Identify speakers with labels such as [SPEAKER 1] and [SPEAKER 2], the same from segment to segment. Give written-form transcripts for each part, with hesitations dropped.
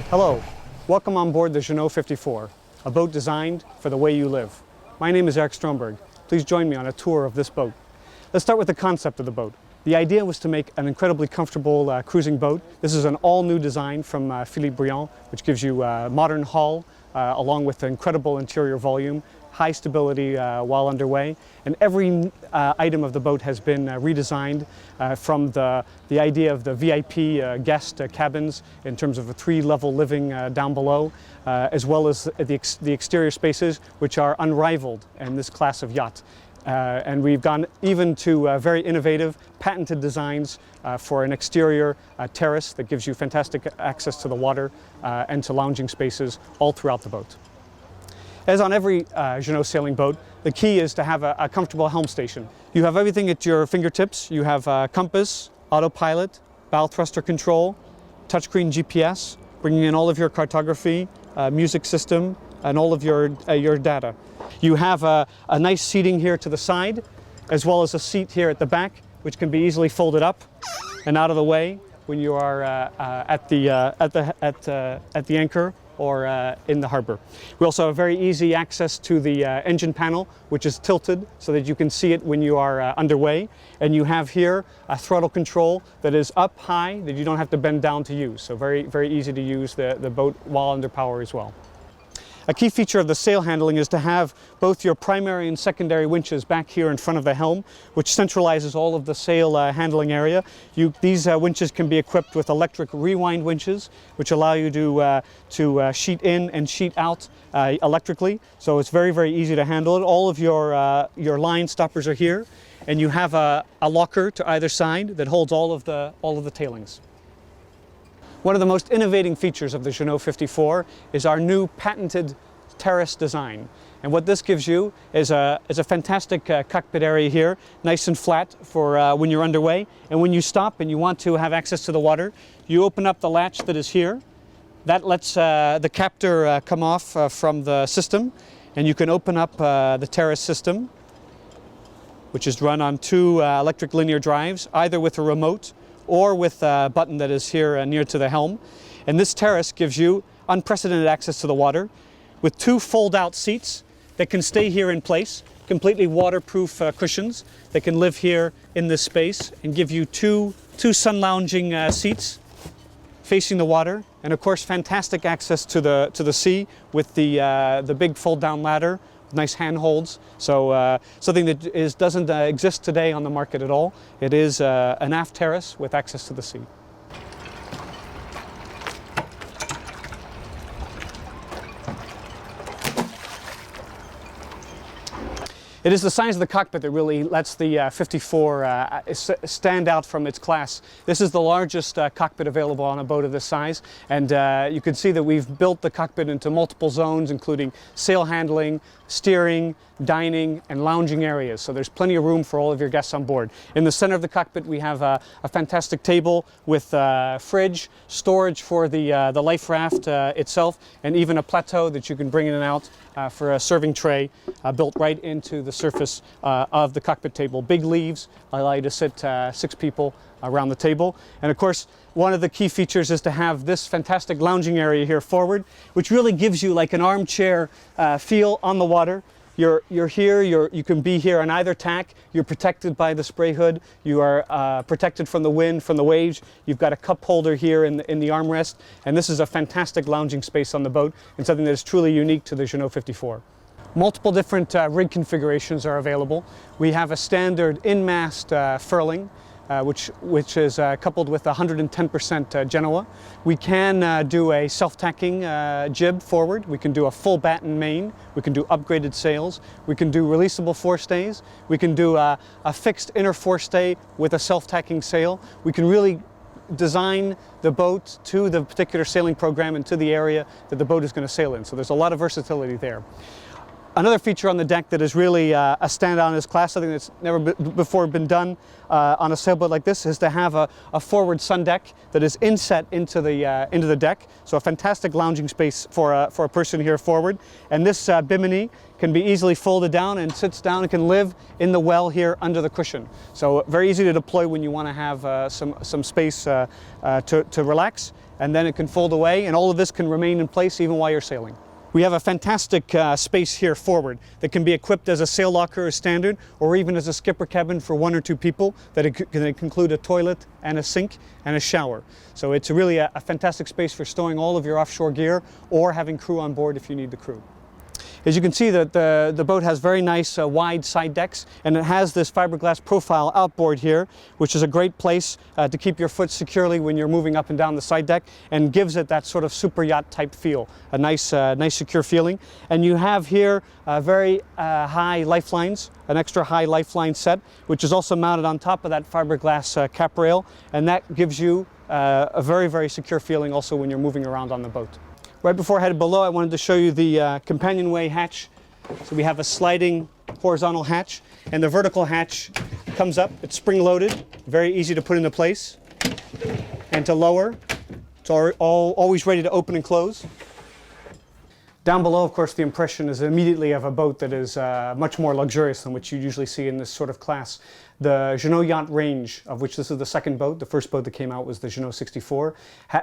[SPEAKER 1] Hello, welcome on board the Jeanneau 54, a boat designed for the way you live. My name is Erik Stromberg. Please join me on a tour of this boat. Let's start with the concept of the boat. The idea was to make an incredibly comfortable cruising boat. This is an all-new design from Philippe Briand, which gives you a modern hull along with incredible interior volume, high stability while underway, and every item of the boat has been redesigned from the idea of the VIP guest cabins in terms of a 3-level living down below, as well as the exterior spaces, which are unrivaled in this class of yacht. And we've gone even to very innovative, patented designs for an exterior terrace that gives you fantastic access to the water and to lounging spaces all throughout the boat. As on every Jeanneau sailing boat, the key is to have a comfortable helm station. You have everything at your fingertips. You have compass, autopilot, bow thruster control, touchscreen GPS, bringing in all of your cartography, music system, and all of your data. You have a nice seating here to the side, as well as a seat here at the back, which can be easily folded up and out of the way when you are at the anchor or in the harbor. We also have very easy access to the engine panel, which is tilted so that you can see it when you are underway. And you have here a throttle control that is up high that you don't have to bend down to use. So very, very easy to use the boat while under power as well. A key feature of the sail handling is to have both your primary and secondary winches back here in front of the helm, which centralizes all of the sail handling area. These winches can be equipped with electric rewind winches, which allow you to sheet in and sheet out electrically. So it's very, very easy to handle it. All of your line stoppers are here, and you have a locker to either side that holds all of the tailings. One of the most innovating features of the Jeanneau 54 is our new patented terrace design. And what this gives you is a fantastic cockpit area here, nice and flat for when you're underway. And when you stop and you want to have access to the water, you open up the latch that is here. That lets the captor come off from the system, and you can open up the terrace system, which is run on 2 electric linear drives, either with a remote or with a button that is here near to the helm. And this terrace gives you unprecedented access to the water with 2 fold-out seats that can stay here in place, completely waterproof cushions that can live here in this space and give you two sun lounging seats facing the water, and of course fantastic access to the sea with the big fold-down ladder. Nice handholds, so something that doesn't exist today on the market at all. It is an aft terrace with access to the sea. It is the size of the cockpit that really lets the 54 stand out from its class. This is the largest cockpit available on a boat of this size, and you can see that we've built the cockpit into multiple zones, including sail handling, steering, dining, and lounging areas. So there's plenty of room for all of your guests on board. In the center of the cockpit, we have a fantastic table with fridge, storage for the life raft itself, and even a plateau that you can bring in and out for a serving tray built right into the surface of the cockpit table. Big leaves allow you to sit 6 people around the table. And of course, one of the key features is to have this fantastic lounging area here forward, which really gives you like an armchair feel on the water. You're here, you can be here on either tack. You're protected by the spray hood. You are protected from the wind, from the waves. You've got a cup holder here in the armrest. And this is a fantastic lounging space on the boat and something that is truly unique to the Jeanneau 54. Multiple different rig configurations are available. We have a standard in-mast furling, which is coupled with 110% Jeanneau. We can do a self-tacking jib forward. We can do a full batten main. We can do upgraded sails. We can do releasable forestays. We can do a fixed inner forestay with a self-tacking sail. We can really design the boat to the particular sailing program and to the area that the boat is going to sail in. So there's a lot of versatility there. Another feature on the deck that is really a standout in this class, something that's never before been done on a sailboat like this, is to have a forward sun deck that is inset into the deck. So a fantastic lounging space for a person here forward. And this bimini can be easily folded down and sits down and can live in the well here under the cushion. So very easy to deploy when you want to have some space to relax. and then it can fold away, and all of this can remain in place even while you're sailing. We have a fantastic space here forward that can be equipped as a sail locker as standard, or even as a skipper cabin for 1 or 2 people that can include a toilet and a sink and a shower. So it's really a fantastic space for storing all of your offshore gear or having crew on board if you need the crew. As you can see, that the boat has very nice wide side decks, and it has this fiberglass profile outboard here, which is a great place to keep your foot securely when you're moving up and down the side deck, and gives it that sort of super yacht type feel, a nice secure feeling. And you have here very high lifelines, an extra high lifeline set, which is also mounted on top of that fiberglass cap rail, and that gives you a very, very secure feeling also when you're moving around on the boat. Right before I headed below, I wanted to show you the companionway hatch. So we have a sliding horizontal hatch, and the vertical hatch comes up. It's spring-loaded, very easy to put into place. And to lower, it's always ready to open and close. Down below, of course, the impression is immediately of a boat that is much more luxurious than what you usually see in this sort of class. The Jeanneau yacht range, of which this is the second boat, the first boat that came out was the Jeanneau 64,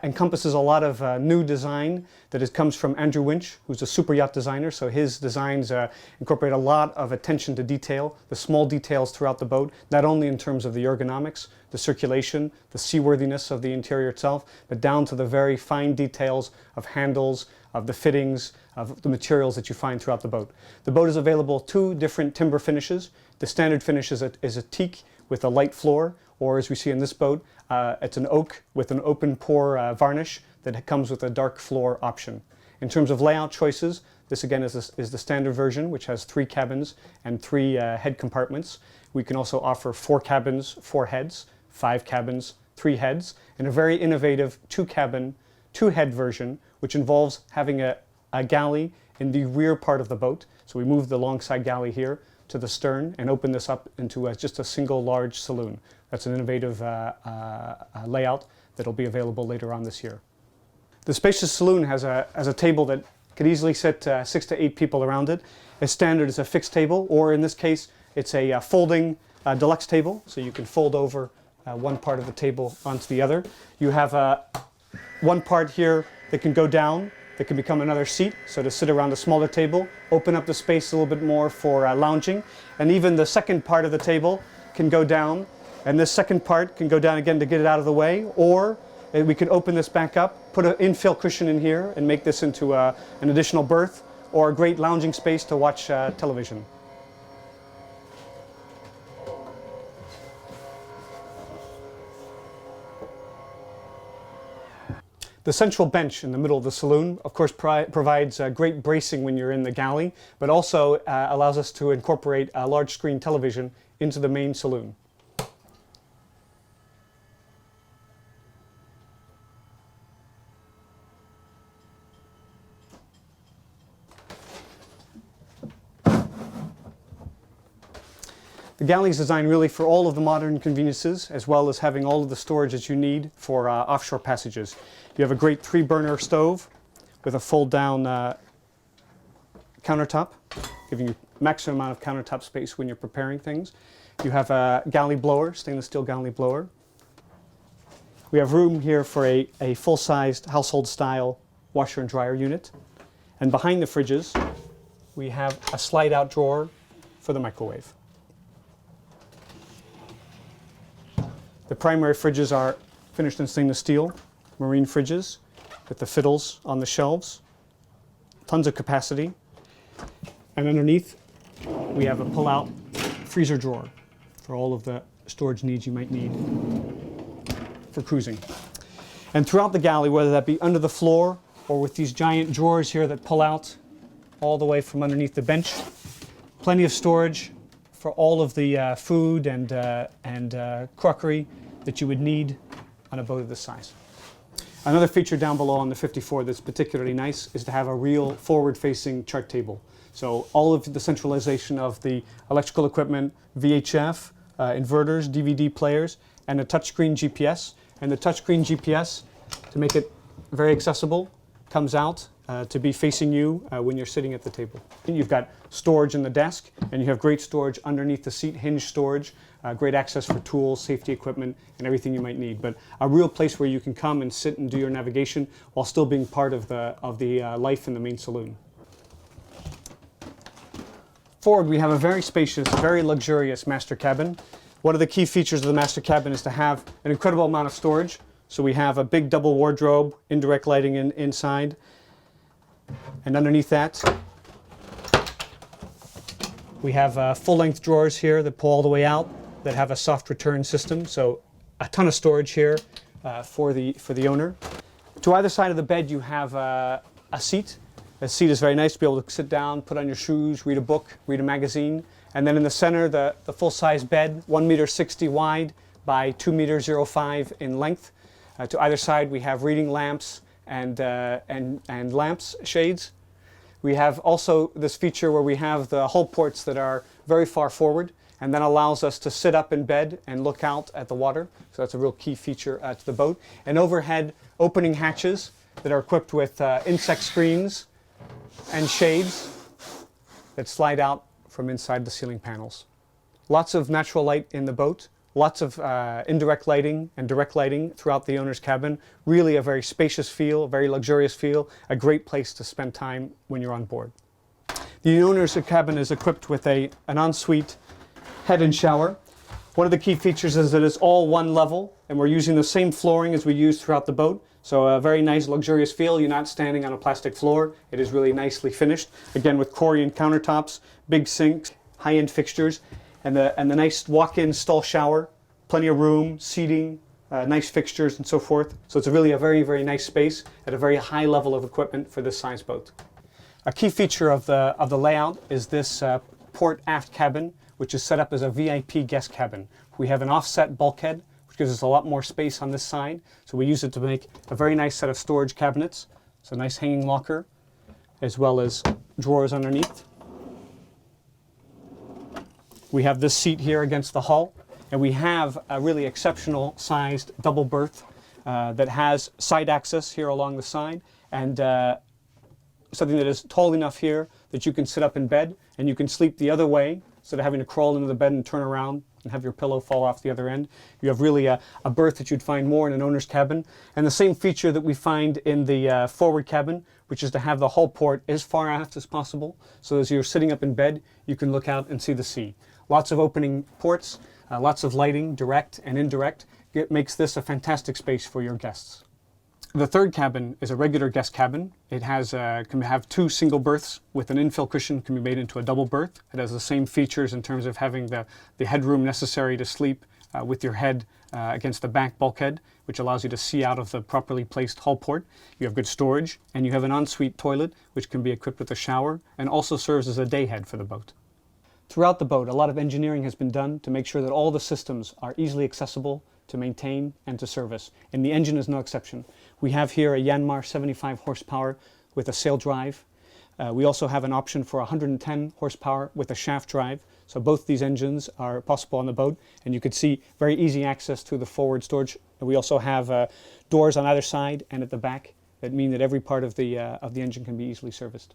[SPEAKER 1] encompasses a lot of new design that comes from Andrew Winch, who's a super yacht designer. So his designs incorporate a lot of attention to detail, the small details throughout the boat, not only in terms of the ergonomics, the circulation, the seaworthiness of the interior itself, but down to the very fine details of handles, of the fittings, of the materials that you find throughout the boat. The boat is available 2 different timber finishes. The standard finish is a teak with a light floor, or as we see in this boat, it's an oak with an open pore varnish that comes with a dark floor option. In terms of layout choices, this again is the standard version, which has 3 cabins and 3 head compartments. We can also offer 4 cabins, 4 heads, 5 cabins, 3 heads, and a very innovative 2-cabin, 2-head version, which involves having a galley in the rear part of the boat. So we move the longside galley here to the stern and open this up into just a single large saloon. That's an innovative layout that will be available later on this year. The spacious saloon has a table that could easily sit 6 to 8 people around it. As standard, it's a fixed table, or in this case, it's a folding deluxe table, so you can fold over one part of the table onto the other. You have one part here that can go down, that can become another seat, so to sit around a smaller table, open up the space a little bit more for lounging. And even the second part of the table can go down, and this second part can go down again to get it out of the way, or we can open this back up, put an infill cushion in here and make this into an additional berth, or a great lounging space to watch television. The central bench in the middle of the saloon, of course, provides great bracing when you're in the galley, but also allows us to incorporate a large screen television into the main saloon. The galley is designed really for all of the modern conveniences, as well as having all of the storage that you need for offshore passages. You have a great 3-burner stove with a fold-down countertop, giving you maximum amount of countertop space when you're preparing things. You have a galley blower, stainless steel galley blower. We have room here for a full-sized household-style washer and dryer unit. And behind the fridges, we have a slide-out drawer for the microwave. The primary fridges are finished in stainless steel, marine fridges with the fiddles on the shelves, tons of capacity. And underneath, we have a pull-out freezer drawer for all of the storage needs you might need for cruising. And throughout the galley, whether that be under the floor or with these giant drawers here that pull out all the way from underneath the bench, plenty of storage for all of the food and crockery that you would need on a boat of this size. Another feature down below on the 54 that's particularly nice is to have a real forward-facing chart table. So all of the centralization of the electrical equipment, VHF, inverters, DVD players, and a touchscreen GPS. And the touchscreen GPS, to make it very accessible, comes out to be facing you when you're sitting at the table. You've got storage in the desk, and you have great storage underneath the seat, hinge storage, great access for tools, safety equipment, and everything you might need. But a real place where you can come and sit and do your navigation while still being part of the life in the main saloon. Forward, we have a very spacious, very luxurious master cabin. One of the key features of the master cabin is to have an incredible amount of storage. So we have a big double wardrobe, indirect lighting inside. And underneath that, we have full-length drawers here that pull all the way out that have a soft return system. So a ton of storage here for the owner. To either side of the bed, you have a seat. The seat is very nice to be able to sit down, put on your shoes, read a book, read a magazine. And then in the center, the full-size bed, 1.60 m wide by 2.05 m in length. To either side, we have reading lamps and lamps, shades. We have also this feature where we have the hull ports that are very far forward, and that allows us to sit up in bed and look out at the water. So that's a real key feature to the boat. And overhead, opening hatches that are equipped with insect screens and shades that slide out from inside the ceiling panels. Lots of natural light in the boat. Lots of indirect lighting and direct lighting throughout the owner's cabin. Really a very spacious feel, a very luxurious feel, a great place to spend time when you're on board. The owner's cabin is equipped with an ensuite head and shower. One of the key features is that it's all one level, and we're using the same flooring as we use throughout the boat. So a very nice luxurious feel. You're not standing on a plastic floor. It is really nicely finished. Again, with Corian countertops, big sinks, high-end fixtures. And the nice walk-in stall shower, plenty of room, seating, nice fixtures and so forth. So it's really a very, very nice space at a very high level of equipment for this size boat. A key feature of the layout is this port aft cabin, which is set up as a VIP guest cabin. We have an offset bulkhead, which gives us a lot more space on this side. So we use it to make a very nice set of storage cabinets. So a nice hanging locker, as well as drawers underneath. We have this seat here against the hull, and we have a really exceptional sized double berth that has side access here along the side, and something that is tall enough here that you can sit up in bed and you can sleep the other way instead of having to crawl into the bed and turn around and have your pillow fall off the other end. You have really a berth that you'd find more in an owner's cabin, and the same feature that we find in the forward cabin, which is to have the hull port as far aft as possible, so as you're sitting up in bed you can look out and see the sea. Lots of opening ports, lots of lighting, direct and indirect. It makes this a fantastic space for your guests. The third cabin is a regular guest cabin. It has can have two single berths with an infill cushion, can be made into a double berth. It has the same features in terms of having the headroom necessary to sleep with your head against the back bulkhead, which allows you to see out of the properly placed hull port. You have good storage, and you have an ensuite toilet, which can be equipped with a shower and also serves as a day head for the boat. Throughout the boat, a lot of engineering has been done to make sure that all the systems are easily accessible to maintain and to service, and the engine is no exception. We have here a Yanmar 75 horsepower with a sail drive. We also have an option for 110 horsepower with a shaft drive, so both these engines are possible on the boat, and you could see very easy access to the forward storage. We also have doors on either side and at the back that mean that every part of the engine can be easily serviced.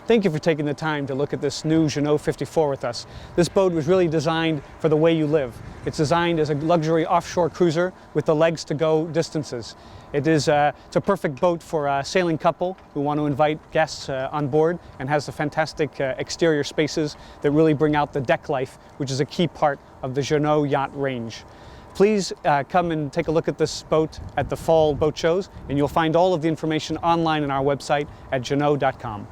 [SPEAKER 1] Thank you for taking the time to look at this new Jeanneau 54 with us. This boat was really designed for the way you live. It's designed as a luxury offshore cruiser with the legs to go distances. It's a perfect boat for a sailing couple who want to invite guests on board, and has the fantastic exterior spaces that really bring out the deck life, which is a key part of the Jeanneau yacht range. Please come and take a look at this boat at the fall boat shows, and you'll find all of the information online on our website at Jeanneau.com.